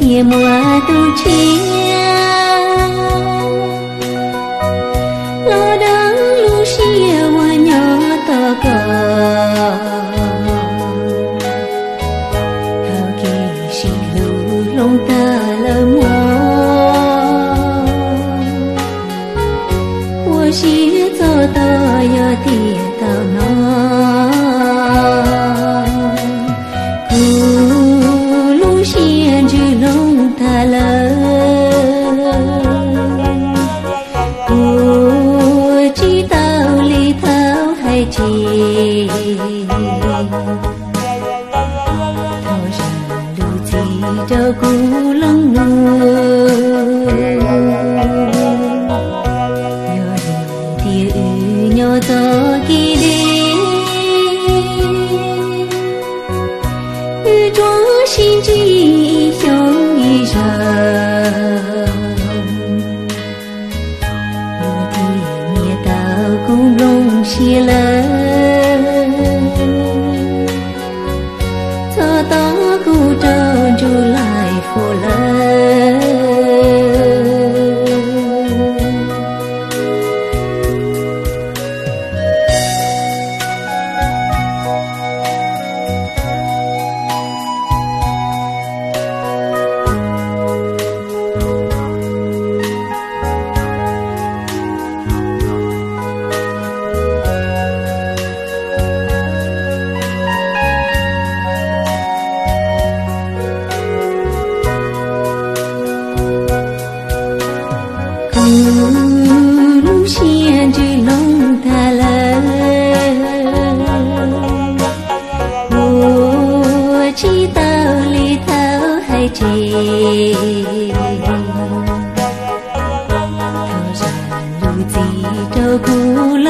夜幕都切，老的路线我鸟到个，好给西路弄得了么？我是走到要跌到哪？路线就弄它了，不知道里头还记，头上路记着古龙路，有你的雨鸟走给的。雨中心机雄一人，有的灭到古龙西了，走到古镇就来福了。路线就弄它了，我知道里头还记，头上路记着古龙